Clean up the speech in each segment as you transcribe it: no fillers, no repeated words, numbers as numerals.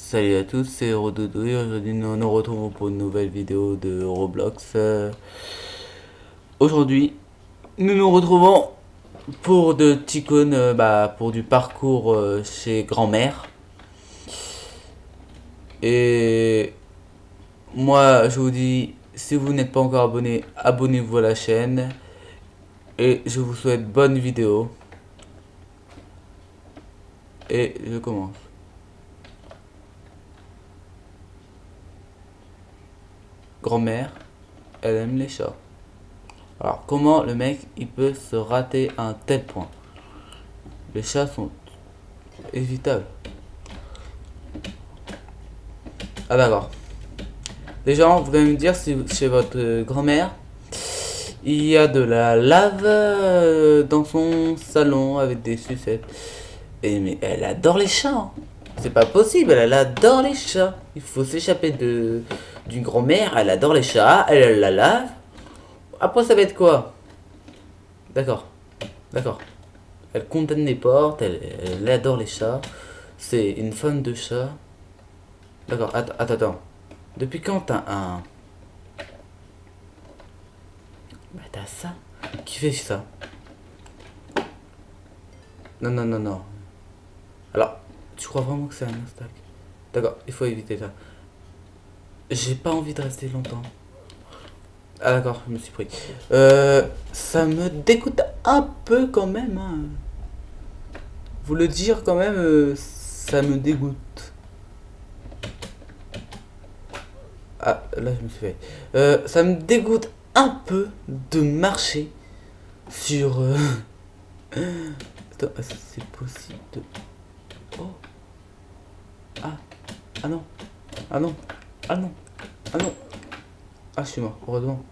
Salut à tous, c'est Rododo et aujourd'hui nous nous retrouvons pour une nouvelle vidéo de Roblox. Aujourd'hui, nous nous retrouvons pour de Ticone, pour du parcours chez grand-mère. Et moi, je vous dis, si vous n'êtes pas encore abonné, abonnez-vous à la chaîne. Et je vous souhaite bonne vidéo. Et je commence. Grand-mère, elle aime les chats. Alors, comment le mec il peut se rater à un tel point? Les chats sont évitables. Ah, d'accord. Les gens, vous allez me dire si chez votre grand-mère, il y a de la lave dans son salon avec des sucettes. Et mais elle adore les chats, hein. C'est pas possible, elle adore les chats. Il faut s'échapper d'une grand-mère, elle adore les chats, elle la lave. Après, ça va être quoi? D'accord, d'accord. Elle condamne les portes, elle adore les chats. C'est une fan de chats. D'accord, attends. Depuis quand t'as un. Bah, t'as ça? Qui fait ça? Non. Alors, tu crois vraiment que c'est un obstacle? D'accord, il faut éviter ça. J'ai pas envie de rester longtemps. Ah, d'accord, je me suis pris. Ça me dégoûte un peu quand même, hein. Vous le dire quand même, ça me dégoûte. Ah, là je me suis fait. Ça me dégoûte un peu de marcher sur. Attends, est-ce que c'est possible de. Oh. Ah. Ah non. Ah non. Ah non. Ah non. Ah, je suis mort, heureusement.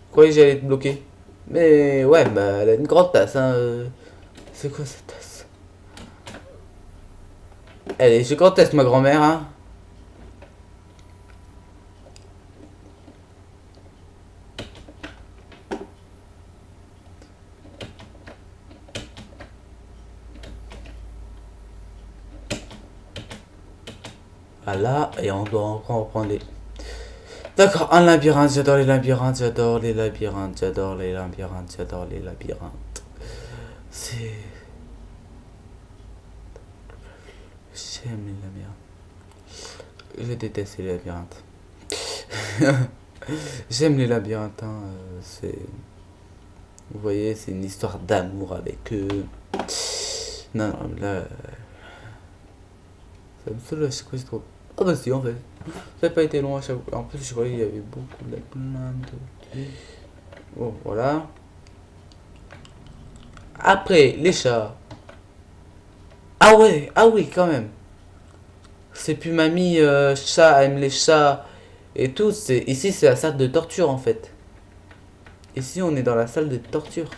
Je croyais que j'allais être bloqué. Mais ouais, bah elle a une grande tasse, hein. C'est quoi cette tasse? Elle est gigantesque, ma grand-mère, hein. Ah là, et on doit encore reprendre les. D'accord, un labyrinthe, j'adore les labyrinthes, j'adore les labyrinthes, j'adore les labyrinthes, j'adore les labyrinthes. C'est. J'aime les labyrinthes. Je déteste les labyrinthes. J'aime les labyrinthes, hein. C'est. Vous voyez, c'est une histoire d'amour avec eux. Non, là. Ça me saoule à chaque fois, je trouve. Ah bah si, en fait. Ça n'a pas été long à chaque fois. En plus, je croyais qu'il y avait beaucoup de labyrinthes. Bon, voilà. Après, les chats. Ah ouais, ah oui, quand même. C'est plus mamie, chat, aime les chats et tout. Ici, c'est la salle de torture, en fait. Ici, on est dans la salle de torture.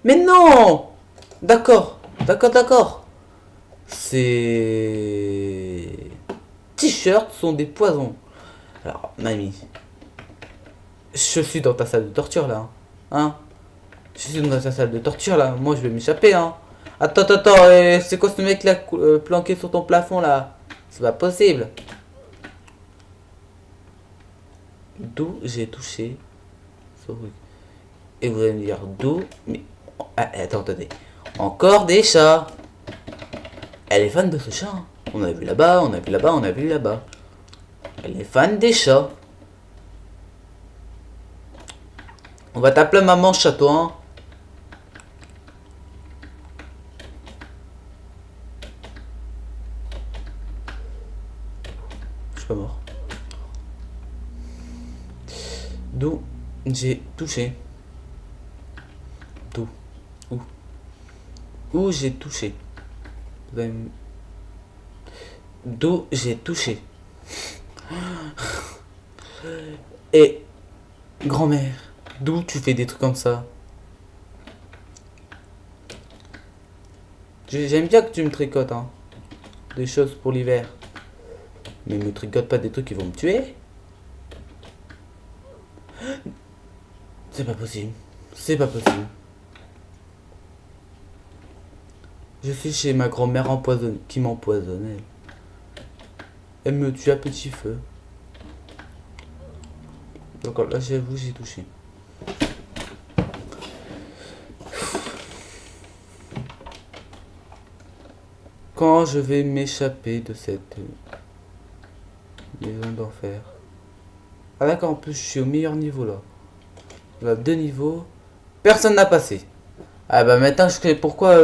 Mais non! D'accord. Ces t-shirts sont des poisons. Alors, mamie, je suis dans ta salle de torture, là. Hein? Je suis dans ta salle de torture, là. Moi, je vais m'échapper, hein. Attends, c'est quoi ce mec là planqué sur ton plafond là? C'est pas possible. D'où j'ai touché ce truc. Et vous allez me dire d'où. Mais. Attendez. Encore des chats. Elle est fan de ce chat, hein. On a vu là-bas, on a vu là-bas, on a vu là-bas. Elle est fan des chats. On va t'appeler maman chaton, hein. Je suis pas mort. D'où j'ai touché. D'où. Où. Où j'ai touché. D'où j'ai touché. Et grand-mère, d'où tu fais des trucs comme ça? J'aime bien que tu me tricotes, hein. Des choses pour l'hiver. Mais me tricote pas des trucs qui vont me tuer. C'est pas possible. C'est pas possible. Je suis chez ma grand-mère empoisonnée, qui m'empoisonne. Elle me tue à petit feu. Donc là, j'avoue, j'ai touché. Quand je vais m'échapper de cette maison d'enfer. Ah d'accord, en plus, je suis au meilleur niveau là. Là, 2 niveaux. Personne n'a passé. Ah bah maintenant, je sais pourquoi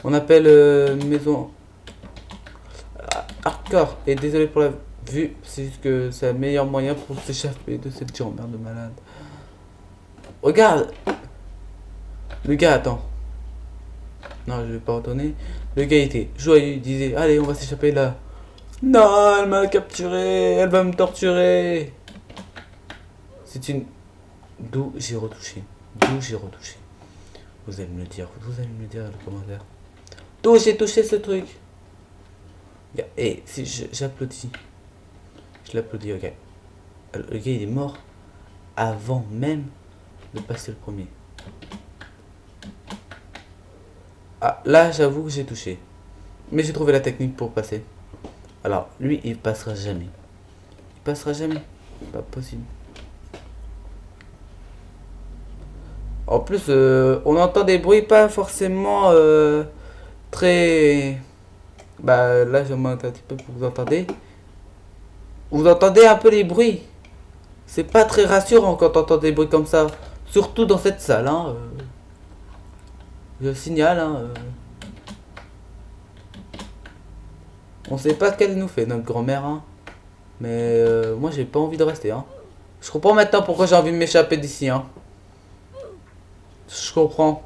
on appelle maison hardcore. Et désolé pour la vue, c'est juste que c'est le meilleur moyen pour s'échapper de cette grand-mère de malade. Regarde. Le gars, attends. Non, je vais pas retourner. Le gars était joyeux, il disait, allez, on va s'échapper là. Non, elle m'a capturé, elle va me torturer. C'est une... D'où j'ai retouché. D'où j'ai retouché. Vous allez me le dire, vous allez me le dire dans le commentaire. D'où j'ai touché ce truc. Et si j'applaudis. Je l'applaudis, ok. Le gars il est mort avant même de passer le premier. Ah, là j'avoue que j'ai touché. Mais j'ai trouvé la technique pour passer. Alors, lui il passera jamais. Il passera jamais. Pas possible. En plus, on entend des bruits pas forcément très... Bah là, je m'entends un petit peu pour vous entendez. Vous entendez un peu les bruits. C'est pas très rassurant quand on entend des bruits comme ça. Surtout dans cette salle. Hein, je signale. Hein, on sait pas ce qu'elle nous fait, notre grand-mère. Hein. Mais moi, j'ai pas envie de rester. Hein. Je comprends maintenant pourquoi j'ai envie de m'échapper d'ici. Hein. Je comprends.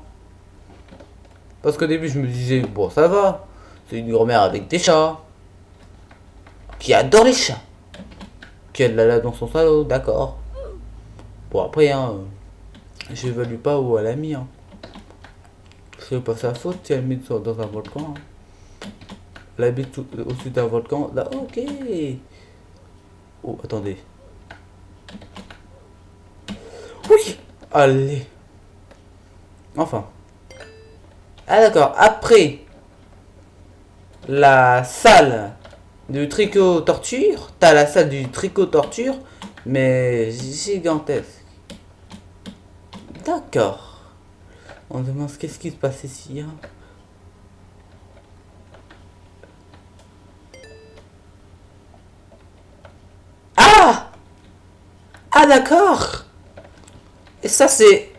Parce qu'au début, je me disais, bon, ça va. C'est une grand-mère avec des chats. Qui adore les chats. Qui a de la lave dans son salon, d'accord. Bon, après, hein, j'évalue pas où elle a mis. Hein. C'est pas sa faute si elle met dans un volcan. Hein. Elle habite au-dessus d'un volcan. Là, ok. Oh, attendez. Oui. Allez. Enfin. Ah d'accord, après la salle du tricot torture, t'as la salle du tricot torture, mais gigantesque. D'accord. On demande qu'est-ce qui se passe ici. Hein. Ah. Ah d'accord. Et ça c'est...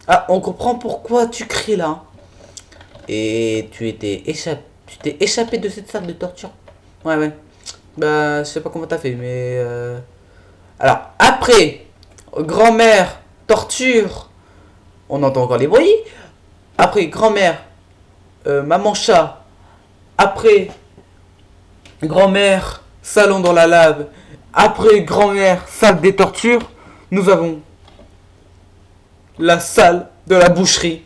Ah, on comprend pourquoi tu cries là. Et tu t'es échappé de cette salle de torture. Ouais, ouais. Bah, je sais pas comment t'as fait, mais... Alors, après, grand-mère, torture, on entend encore les bruits. Après, grand-mère, maman chat. Après, grand-mère, salon dans la lave. Après, grand-mère, salle des tortures. Nous avons la salle de la boucherie.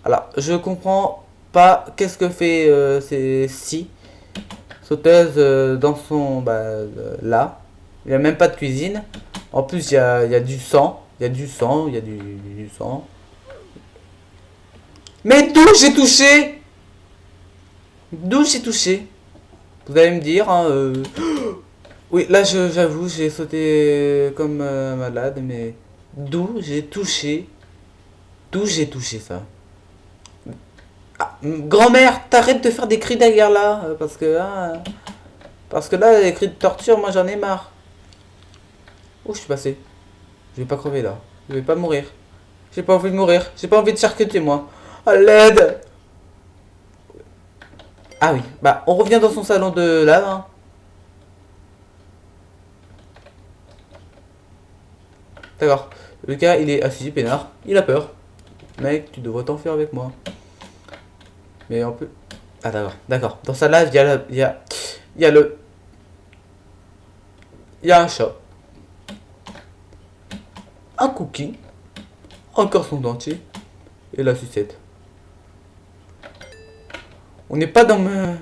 Alors, je comprends pas qu'est-ce que fait ces scie sauteuses dans son... Bah, là. Il n'y a même pas de cuisine. En plus, il y a du sang. Il y a du sang, il y a du sang. Mais d'où j'ai touché? D'où j'ai touché? Vous allez me dire, hein, Oui, là, j'avoue, j'ai sauté comme malade, mais... D'où j'ai touché? D'où j'ai touché ça? Ah, grand-mère, t'arrêtes de faire des cris d'ailleurs là, parce que là, les cris de torture, moi j'en ai marre. Où je suis passé? Je vais pas crever là. Je vais pas mourir. J'ai pas envie de mourir. J'ai pas envie de charcuter moi. À l'aide! Ah oui, bah on revient dans son salon de lave. Hein. D'accord. Le gars, il est assis, peinard. Il a peur. Mec, tu devrais t'en faire avec moi. Mais on peut... Ah d'accord, d'accord. Dans sa lave, il y a il y a un chat. Un cookie. Encore son dentier. Et la sucette. On n'est pas dans me...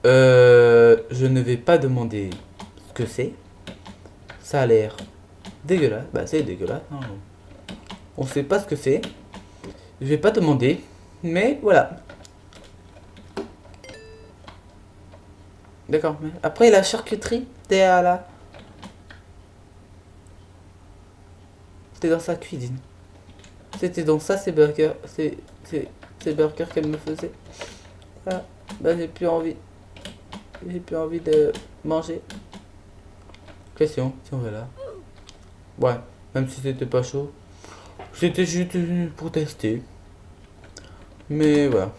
Je ne vais pas demander ce que c'est. Ça a l'air dégueulasse. Bah c'est dégueulasse. Hein. On sait pas ce que c'est. Je vais pas demander. Mais voilà. D'accord. Mais après, la charcuterie, t'es à la... T'es dans sa cuisine. C'était donc ça, ces burgers. Ces burgers qu'elle me faisait. Ah, bah j'ai plus envie. J'ai plus envie de manger. Question, si on va là. Ouais, même si c'était pas chaud. C'était juste pour tester. Mais voilà.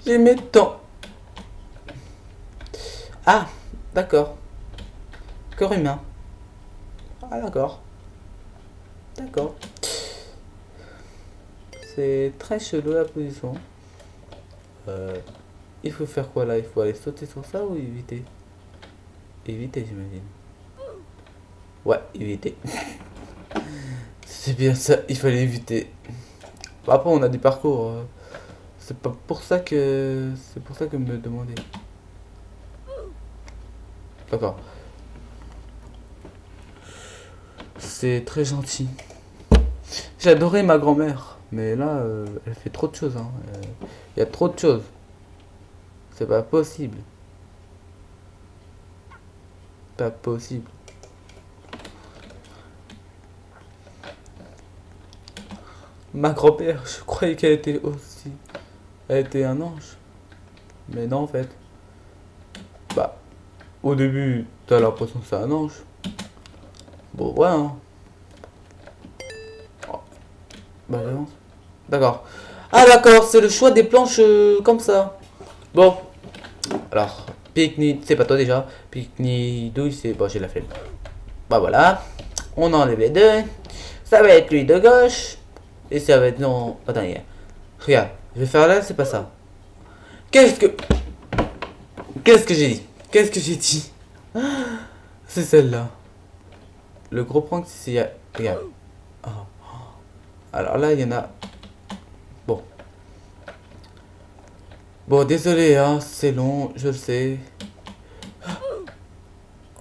J'ai mis temps. Ah, d'accord. Corps humain. Ah, d'accord. D'accord. C'est très chelou la position. Il faut faire quoi là? Il faut aller sauter sur ça ou éviter? Éviter, j'imagine. Ouais, éviter. C'est bien ça, il fallait éviter. Bah, après, on a des parcours. C'est pas pour ça que. C'est pour ça que me demander. D'accord. C'est très gentil. J'adorais ma grand-mère. Mais là, elle fait trop de choses. Hein. Il y a trop de choses. C'est pas possible. Pas possible. Ma grand-mère, je croyais qu'elle était aussi... Elle était un ange. Mais non, en fait. Bah, au début, t'as l'impression que c'est un ange. Bon, ouais, hein. Oh, bah, j'avance. D'accord. Ah, d'accord, c'est le choix des planches comme ça. Bon, alors, pique-nique, c'est pas toi déjà. Pique-nique, douille, c'est... Bon, j'ai la flemme. Bah, voilà. On enlève les deux. Ça va être lui de gauche. Et ça va être... Non, attends, regarde. Je vais faire là, c'est pas ça. Qu'est-ce que... Qu'est-ce que j'ai dit? Qu'est-ce que j'ai dit? C'est celle-là. Le gros prank, c'est... Regarde. Oh. Alors là, il y en a... Bon. Bon, désolé, hein, c'est long, je le sais.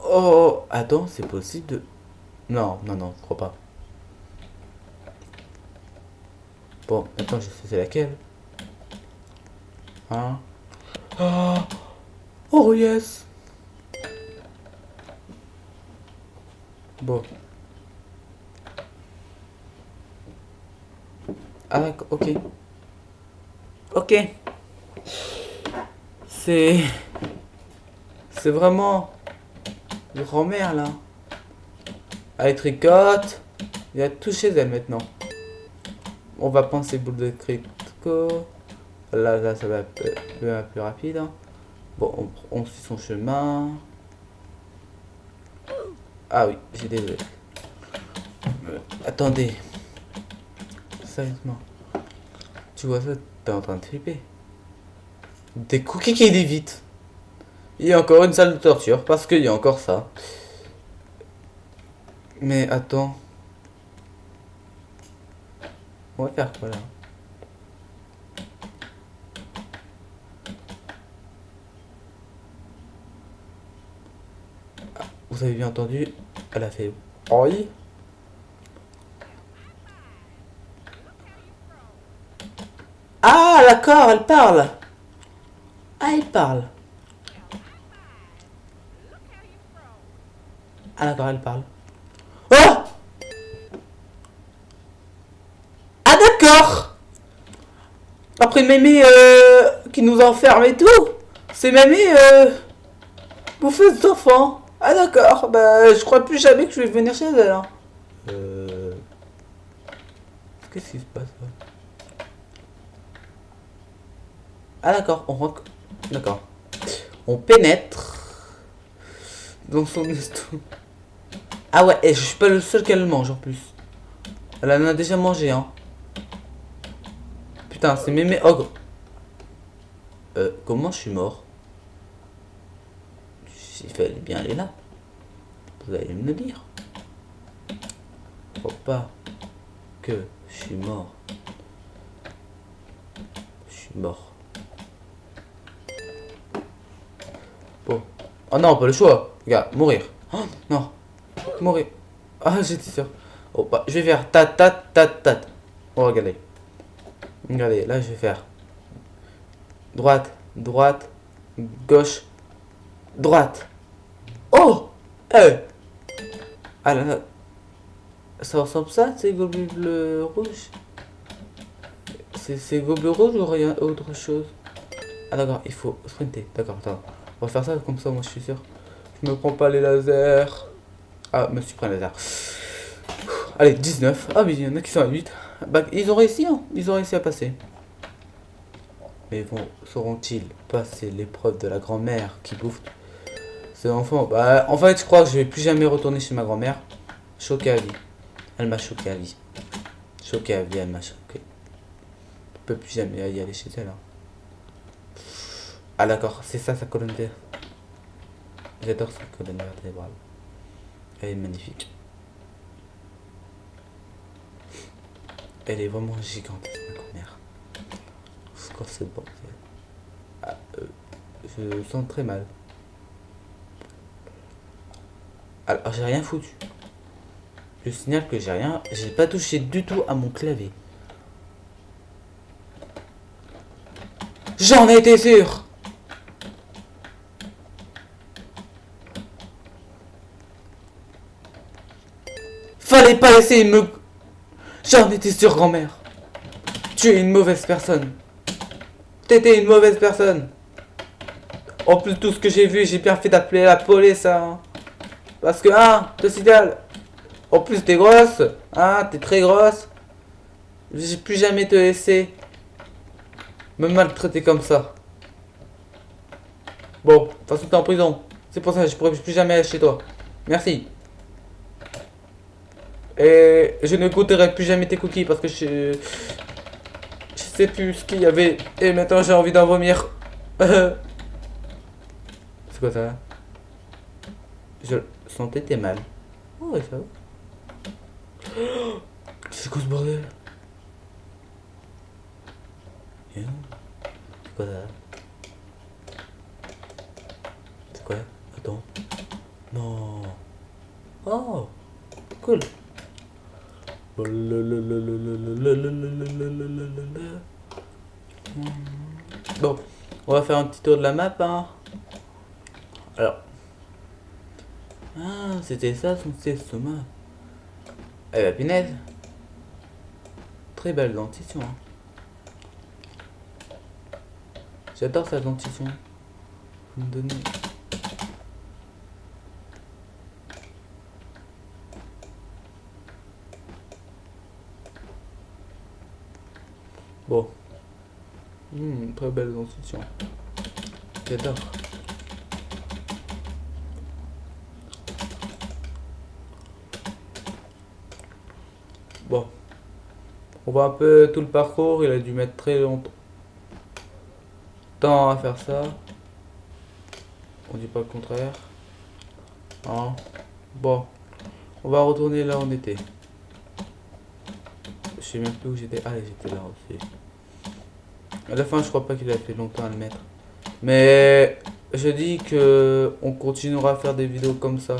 Oh, attends, c'est possible de... Non, non, non, je crois pas. Bon, attends, je sais c'est laquelle. Hein? Oh, oh yes. Bon. Ah d'accord, ok. Ok. C'est... C'est vraiment... Grand-mère là. Elle tricote. Il y a tout chez elle maintenant. On va penser boule de critico. Là, ça va être plus rapide. Hein. Bon, on suit son chemin. Ah oui, j'ai désolé. Attendez. Sérieusement. Tu vois ça, t'es en train de triper. Des cookies qui dévitent. Il y a encore une salle de torture, parce qu'il y a encore ça. Mais attends. On va faire quoi là? Vous avez bien entendu? Elle a fait... Oui. Ah d'accord, elle parle. Ah, elle parle. Ah d'accord, elle parle. Oh! Ah d'accord! Après Mémé qui nous enferme et tout, c'est Mémé bouffeuse d'enfants. Ah d'accord, bah je crois plus jamais que je vais venir chez elle. Hein. Qu'est-ce qui se passe là? Ah d'accord, on rentre. D'accord. On pénètre dans son estomac. Ah ouais, et je suis pas le seul qu'elle mange en plus. Elle en a déjà mangé, hein. Putain, c'est mémé ogre. Comment je suis mort? Il fallait bien aller là. Vous allez me le dire. Faut pas que je suis mort. Je suis mort. Bon. Oh non, pas le choix. Regarde, mourir. Oh non. Mourir. Ah, j'étais sûr. Oh, bah, je vais faire tat tat tat tat. Oh, regardez. Regardez, là, je vais faire droite, droite, gauche, droite. Oh! Eh! Ah là là. Ça ressemble ça, ces globules rouges? C'est globules rouges ou rien autre chose? Ah d'accord, il faut sprinter. D'accord, attends. On va faire ça comme ça, moi je suis sûr. Je me prends pas les lasers. Ah, me suis pris un laser. Allez, 19. Ah oui, il y en a qui sont à 8. Bah, ils ont réussi, hein. Ils ont réussi à passer. Mais bon, sauront-ils passer l'épreuve de la grand-mère qui bouffe ses enfants? Bah, en fait, je crois que je vais plus jamais retourner chez ma grand-mère. Choqué à vie. Elle m'a choqué à vie. Choqué à vie, elle m'a choqué. Je peux plus jamais y aller chez elle. Hein. Ah d'accord, c'est ça sa colonne vertébrale. J'adore sa colonne vertébrale. Elle est magnifique. Elle est vraiment gigantesque, ma grand-mère. C'est quoi ce bordel? Ah, je sens très mal. Alors j'ai rien foutu. Je signale que j'ai pas touché du tout à mon clavier. J'en étais sûr. Fallait pas laisser me... J'en étais sûr, grand-mère. Tu es une mauvaise personne. T'étais une mauvaise personne. En plus, tout ce que j'ai vu, j'ai bien fait d'appeler la police, hein. Parce que, hein, te signale. En plus, t'es grosse. Hein, t'es très grosse. J'ai plus jamais te laisser me maltraiter comme ça. Bon, de toute façon, t'es en prison. C'est pour ça que je pourrais plus jamais aller chez toi. Merci. Et je ne goûterai plus jamais tes cookies parce que je sais plus ce qu'il y avait. Et maintenant, j'ai envie d'en vomir. C'est quoi ça? Je sentais tes mal. Oh, ouais, ça va. C'est quoi ce bordel? C'est quoi ça? C'est quoi? Attends. Non. Oh, cool. Bon, on va faire un petit tour de la map, hein. Alors. Ah, c'était ça son estomac. Eh ben, punaise. Très belle dentition, hein. J'adore sa dentition. Vous me donnez... Bon. Très belle dentition. J'adore. Bon. On voit un peu tout le parcours. Il a dû mettre très longtemps à faire ça. On dit pas le contraire. Hein. Bon. On va retourner là où on était. Je sais même plus où j'étais. Ah, j'étais là aussi. À la fin, je crois pas qu'il a fait longtemps à le mettre. Mais je dis que on continuera à faire des vidéos comme ça.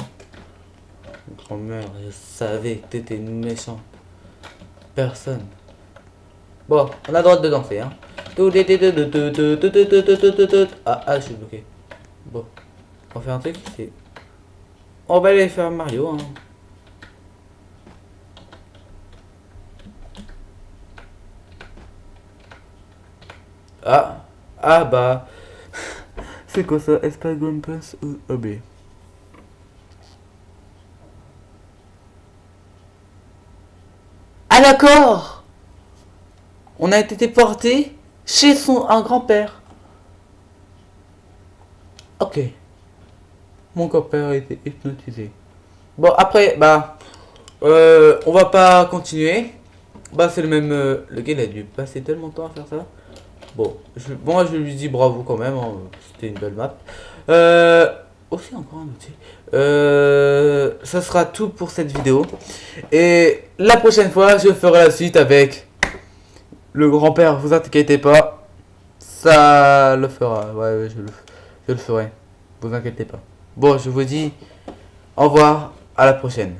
Grand-mère, je savais que t'étais une méchante personne. Bon, on a le droit de danser, hein. Ah, je suis bloqué. Bon, on va faire un truc, c'est... On va aller faire Mario, hein. Ah bah... C'est quoi ça? Espagon Pass ou OB? Ah d'accord! On a été porté chez un grand-père. Ok. Mon grand-père a été hypnotisé. Bon après, bah... on va pas continuer. Bah c'est le même... le gars il a dû passer tellement de temps à faire ça. Bon, moi je lui dis bravo quand même, hein, c'était une belle map. Aussi encore un outil. Ça sera tout pour cette vidéo. Et la prochaine fois, je ferai la suite avec le grand-père, vous inquiétez pas. Ça le fera, ouais, je le ferai. Vous inquiétez pas. Bon, je vous dis au revoir, à la prochaine.